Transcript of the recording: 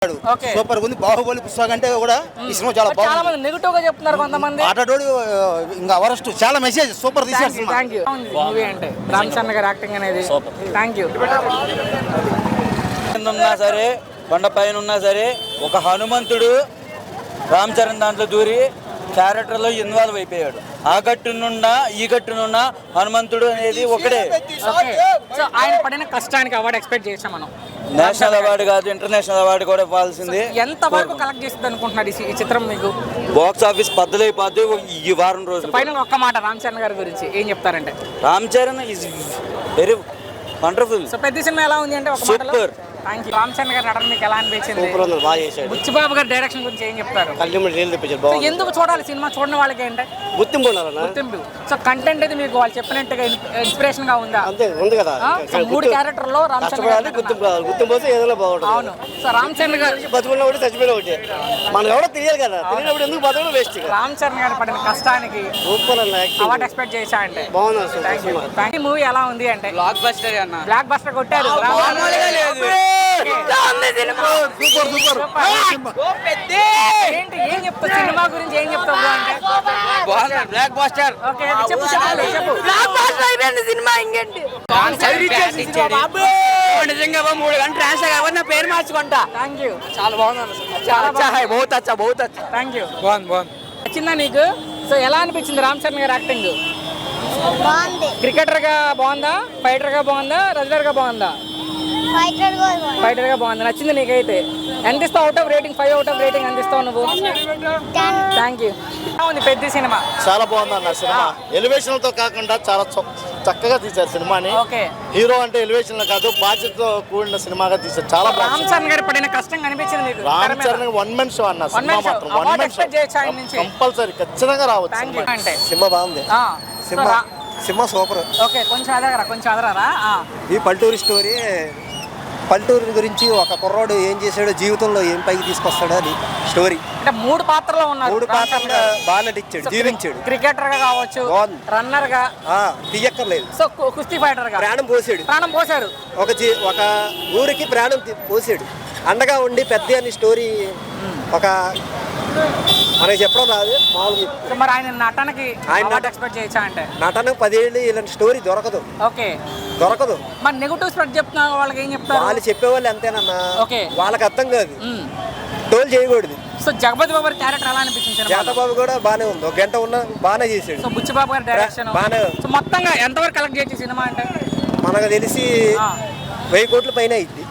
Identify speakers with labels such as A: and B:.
A: Super ఉంది. బాహుబలి పుస్తకం అంటే కూడా ఈ సినిమా చాలా బాగుంది.
B: నెగిటివ్ గా చెప్తున్నారు కొంతమంది.
A: ఆటోడు ఇంకా వరస్ట్ చాలా మెసేజ్ సూపర్ తీశారు సినిమా.
B: థాంక్యూ. మూవీ అంటే రామ్ చరణ్ గారి యాక్టింగ్ అనేది థాంక్యూ.
C: ఉన్నా సరే కొండ పైన ఉన్నా సరే ఒక హనుమంతుడు రామ్ చరణ్ దాంట్లో దూరి క్యారెక్టర్లో ఇన్వాల్వ్ అయిపోయాడు. ఆ గట్టునున్నా ఈ గట్టునున్నా హనుమంతుడు అనేది ఒకటే.
B: సో ఆయన పడిన కష్టానికి అవార్డు ఎక్స్పెక్ట్ చేసాం మనం.
C: నేషనల్ అవార్డు కాదు, ఇంటర్నేషనల్ అవార్డు కూడా ఇవ్వాల్సింది.
B: ఎంత వరకు కలెక్ట్ చేస్తుంది అనుకుంటున్నారు ఈ చిత్రం? మీకు
C: బాక్స్ ఆఫీస్ బద్దలైపోద్ది ఈ వారం రోజులు.
B: ఫైనల్ ఒక్క మాట రామ్ చరణ్ గారి గురించి ఏం చెప్తారంటే?
C: Ram Charan is very wonderful.
B: So పెద్ద సినిమా ఎలా ఉంది అంటే ఒక మాటలో?
C: సూపర్.
B: థాంక్యూ. రామ్ చరణ్ గారి నటన మీకు ఎలా అనిపించింది?
A: సూపర్ ఉంది, బాగా చేశాడు.
B: బుచ్చిబాబు గారి డైరెక్షన్ గురించి ఏం చెప్తారు?
A: కల్టిమేట్ రీల్ తెప్పించారు,
B: సో
A: బాగుంది.
B: ఎందుకు చూడాలి సినిమా? చూడని వాళ్ళకి ఏంటంటే
A: గుర్తింపు ఉండాలన్నా.
B: గుర్తింపు. సో కంటెంట్ అయితే మీకు వాళ్ళు చెప్పినట్టుగా ఇన్స్పిరేషన్ గా ఉందా?
A: అంతే ఉంది కదా.
B: సో 3 క్యారెక్టర్లో రామ్ చరణ్ గారు
A: గుర్తింపు రావాలి. గుర్తింపు వస్తే ఏదైనా బాగుంటుంది.
B: అవును. సో రామ్ చరణ్ గారు
A: బతుకున్న ఒకటి చచ్చిపోయిన ఒకటి మనకు ఎవడో తెలియదు కదా. తెలియనప్పుడు ఎందుకు బతకడం వేస్ట్.
B: రామ్ చరణ్ గారు పడిన కష్టానికి
A: సూపర్ అన్న.
B: అవార్డు ఎక్స్పెక్ట్ చేశా అంటే
A: బాగుంది.
B: ఈ మూవీ ఎలా ఉంది అంటే?
C: బ్లాక్ బస్టర్ అన్న.
B: బ్లాక్ బస్టర్ కొట్టారు. ఏంటి ఏం చెప్తావు సినిమా గురించి? ఏం చెప్తావు అంటే?
C: Block buster.
B: ఓకే చెప్పు చెప్పు.
D: సినిమా ఇంకేంటి
C: నిజంగా 3 గంటలు రాసా కాబట్టి నా పేరు మార్చుకుంటా.
B: థాంక్యూ.
C: చాలా బాగుంది. చాలా బహుత్ అచ్చా బహుత్ అచ్చా.
B: థాంక్యూ.
C: బాగుంది.
B: నచ్చిందా నీకు? సో ఎలా అనిపించింది రామ్ చరణ్ గారి యాక్టింగ్?
D: బాగుంది.
B: క్రికెటర్ గా బాగుందా, ఫైటర్ గా బాగుందా, రెజ్లర్ గా బాగుందా? ఫైటర్ గా బాగుంది. నచ్చింది నీకైతే? ఎంత ఇస్తావు out of rating? 5 out of rating ఎంత ఇస్తావు నువ్వు? థాంక్యూ. బాగుంది పెద్ద సినిమా.
A: చాలా బాగుంది అన్న సినిమా. ఎలివేషన్ తో కాకుండా చాలా చక్కగా తీశారు సినిమాని.
B: ఓకే.
A: హీరో అంటే ఎలివేషన్ కాదు, బాధ్యతతో కూడిన సినిమాగా తీశారు. చాలా
B: రామ్
A: బాగుంది.
B: చరణ్ గారు పడిన కష్టం కనిపించింది మీకు?
A: రామ్ చరణ్ 1 man షో అన్న సినిమా మాత్రం 1 man షో. కంపల్సరీ ఖచ్చితంగా రావచ్చు.
B: అంటే
A: సినిమా బాగుంది. Cinema super.
B: ఓకే కొంచెం అదరా.
A: ఈ పల్లెటూరు స్టోరీ. పల్లెటూరు గురించి ఒక కుర్రాడు ఏం చేశాడో, జీవితంలో ఏం పైకి తీసుకొస్తాడో అది స్టోరీ.
B: అంటే 3 పాత్రలో ఉన్నారు.
A: 3 పాత్రలు బాగా నటించాడు, జీవించాడు.
B: క్రికెటర్ గా కావచ్చు, రన్నర్ గా,
A: తీయక్కర్లేదు.
B: సో కుస్తీ ఫైటర్ గా
A: ప్రాణం పోసాడు. ఒక ఊరికి ప్రాణం పోసాడు. అండగా ఉండి పెద్ద అని స్టోరీ. ఒక మనకి చెప్పడం రాదు మామూలుగా.
B: మరి ఆయన నటనకి ఎక్స్పెక్ట్ చేయొచ్చా అంటే?
A: నటనకు 10 ఏళ్ళు ఇలాంటి స్టోరీ దొరకదు.
B: ఓకే
A: దొరకదు.
B: మరి నెగటివ్ స్ప్రెడ్ చెప్తున్నా వాళ్ళకి ఏం చెప్తారు?
A: వాళ్ళు చెప్పేవాళ్ళు అంతేనన్నా.
B: ఓకే.
A: వాళ్ళకి అర్థం కాదు. టోల్ చేయకూడదు.
B: సో జగపతి బాబు క్యారెక్టర్ ఎలా అనిపించింది?
A: జాతబాబు కూడా బానే ఉంది. 1 గంట ఉన్న బానే చేసాడు.
B: సో బుచ్చిబాబు గారి డైరెక్షన్
A: బానే.
B: సో మొత్తంగా ఎంతవరకు కలెక్ట్ చేయొచ్చు సినిమా అంటే?
A: మనకు తెలిసి 1000 కోట్ల పైన అయింది.